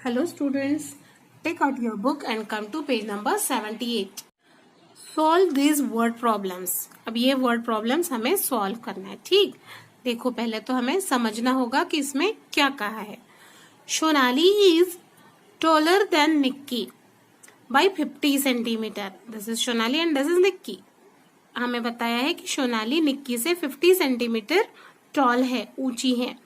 Hello students, take out your book and come to page number 78. Solve these word problems. अब ये word problems हमें solve करना है, ठीक। देखो पहले तो हमें समझना होगा कि इसमें क्या कहा है। Sonali is taller than Nikki by 50 centimeter. This is Sonali and this is Nikki. हमें बताया है कि सोनाली निक्की से 50 सेंटीमीटर टॉल है, ऊंची है।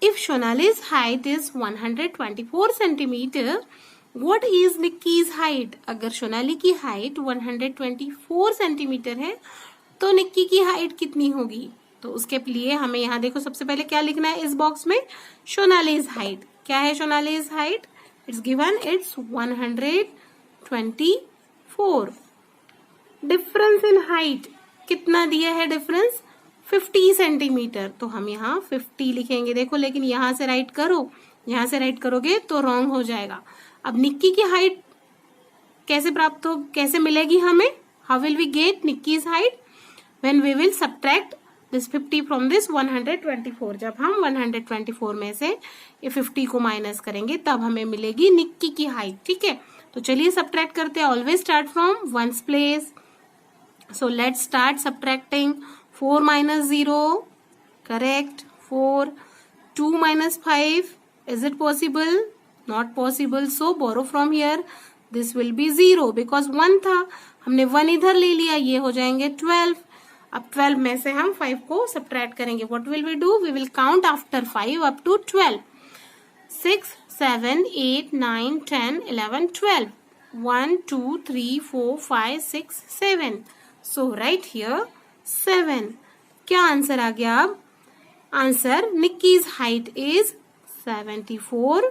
If Sonali's height is 124 centimeter, what is Nikki's height? अगर सोनाली की हाइट 124 सेंटीमीटर है तो निक्की की हाइट कितनी होगी? तो उसके लिए हमें यहाँ देखो सबसे पहले क्या लिखना है इस बॉक्स में, सोनालीज हाइट। क्या है Sonali's height? It's given, it's 124। Difference in height कितना दिया है डिफरेंस? 50 सेंटीमीटर। तो हम यहाँ 50 लिखेंगे। देखो लेकिन यहाँ से राइट करो, यहाँ से राइट करोगे तो रॉन्ग हो जाएगा। अब निक्की की हाइट कैसे प्राप्त हो, कैसे मिलेगी हमें? How will we get Nikki's height? When we will subtract this 50 from this 124। जब हम 124 में से ये 50 को माइनस करेंगे तब हमें मिलेगी निक्की की हाइट, ठीक है। तो चलिए सब्ट्रैक्ट करते हैं। Always start from ones place. So let's start subtracting. 4 minus 0, correct. 4. 2 minus 5, is it possible? Not possible. So borrow from here. This will be 0 because 1 था, हमने 1 इधर ले लिया, ये हो जाएंगे 12. अब 12 में से हम 5 को subtract करेंगे. What will we do? We will count after 5 up to 12. 6, 7, 8, 9, 10, 11, 12. 1, 2, 3, 4, 5, 6, 7. So right here 7. क्या आंसर आ गया? अब आंसर निक्कीज हाइट इज 74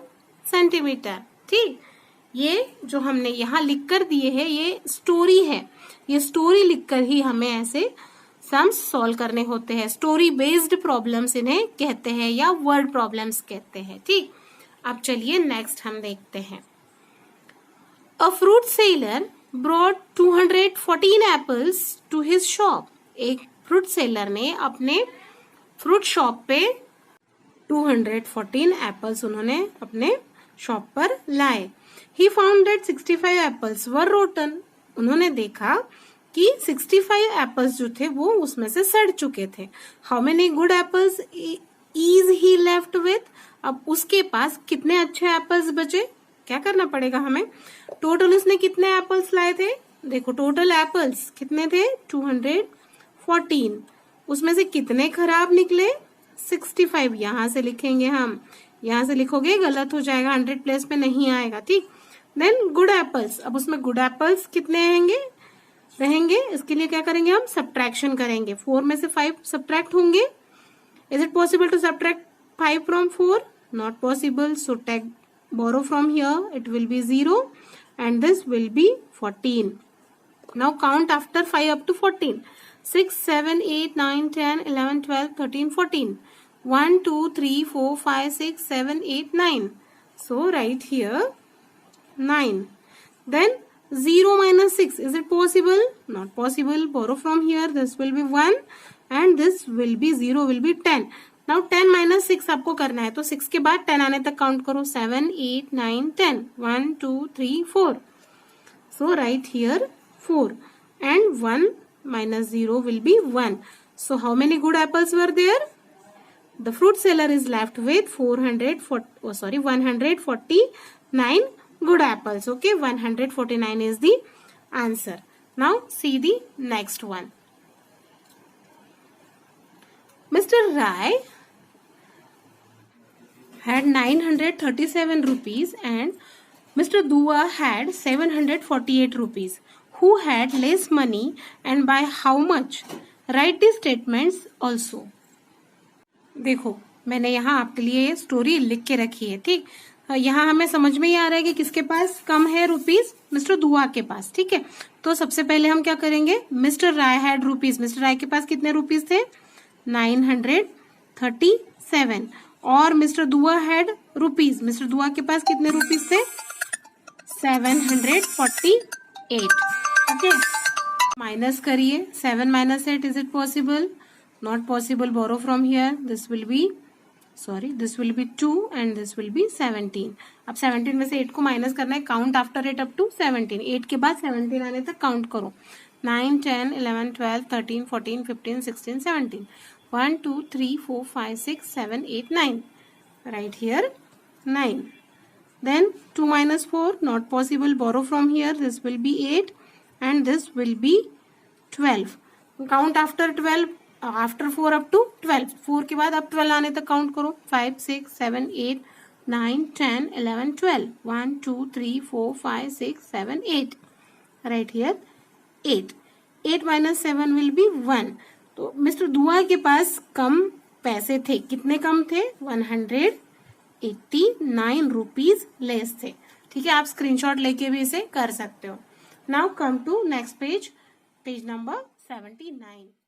सेंटीमीटर, ठीक। ये जो हमने यहाँ लिख कर दिए है ये स्टोरी है। ये स्टोरी लिखकर ही हमें ऐसे सम्स सॉल्व करने होते हैं। स्टोरी बेस्ड प्रॉब्लम्स इन्हें कहते हैं या वर्ड प्रॉब्लम्स कहते हैं, ठीक। अब चलिए नेक्स्ट हम देखते हैं। A fruit seller brought 214 apples to his shop. एक फ्रूट सेलर ने अपने फ्रूट शॉप पे 214 एप्पल्स उन्होंने अपने शॉप पर लाए। He found that 65 apples were rotten. उन्होंने देखा कि 65 एप्पल्स जो थे वो उसमें से सड़ चुके थे। How many good apples is he left with? अब उसके पास कितने अच्छे एप्पल्स बचे? क्या करना पड़ेगा हमें? टोटल उसने कितने एप्पल्स लाए थे? देखो टोटल एप्पल्स कितने थे? 214। उसमें से कितने खराब निकले? 65। यहाँ से लिखेंगे हम, यहाँ से लिखोगे गलत हो जाएगा, 100 प्लेस पे नहीं आएगा, ठीक। देन गुड एप्पल्स, अब उसमें गुड एप्पल्स कितने रहेंगे? इसके लिए क्या करेंगे हम? सब्ट्रैक्शन करेंगे। 4 में से 5 सब्ट्रैक्ट होंगे। Is it possible to subtract 5 from 4? Not possible. So take borrow from here, it will be 0 and this will be 14. Now count after 5 up to 14. 6, 7, 8, 9, 10, 11, 12, 13, 14. 1, 2, 3, 4, 5, 6, 7, 8, 9. So write here 9. Then 0 minus 6, is it possible? Not possible. Borrow from here, this will be 1 and this will be 0 will be 10. Now 10 minus 6 आपको करना है, तो 6 के बाद 10 आने तक count करो। 7, 8, 9, 10. 1, 2, 3, 4. So write here 4 and 1 minus 0 will be 1. So how many good apples were there? The fruit seller is left with 149 good apples. Okay, 149 is the answer. Now see the next one. Mr. Rai had 937 rupees and Mr. Dua had 748 rupees. Who had less money and by how much? Write the statements also. देखो मैंने यहाँ आपके लिए story लिख के रखी है, ठीक। यहाँ हमें समझ में ही आ रहा है कि किसके पास कम है रुपीस? मिस्टर दुआ के पास, ठीक है। तो सबसे पहले हम क्या करेंगे? Mister Rai had rupees. Mister Rai के पास कितने रुपीस थे? 937 और मिस्टर दुआ हैड रुपीज। मिस्टर दुआ के पास कितने रुपीज थे? 748। ओके, माइनस करिए। 7 minus 8, is it possible? Not possible. Borrow from here, this will be sorry, this will be 2 and this will be 17. अब 17 में से 8 को माइनस करना है. Count after 8 up to 17. 8 के बाद 17 आने तक काउंट करो. 9, 10, 11, 12, 13, 14, 15, 16, 17. 1, 2, 3, 4, 5, 6, 7, 8, 9. Right here 9. Then 2 minus 4, not possible. Borrow from here. This will be 8 and this will be 12. Count after 12, after 4 up to 12. 4 के बाद अब 12 आने तक काउंट करो. 5, 6, 7, 8, 9, 10, 11, 12. 1, 2, 3, 4, 5, 6, 7, 8. Right here 8. 8 minus 7 will be 1. तो मिस्टर दुआ के पास कम पैसे थे. कितने कम थे? 189 रुपीज लेस थे. ठीक है, आप स्क्रीनशॉट लेके भी इसे कर सकते हो. Now come to next page, page number 79.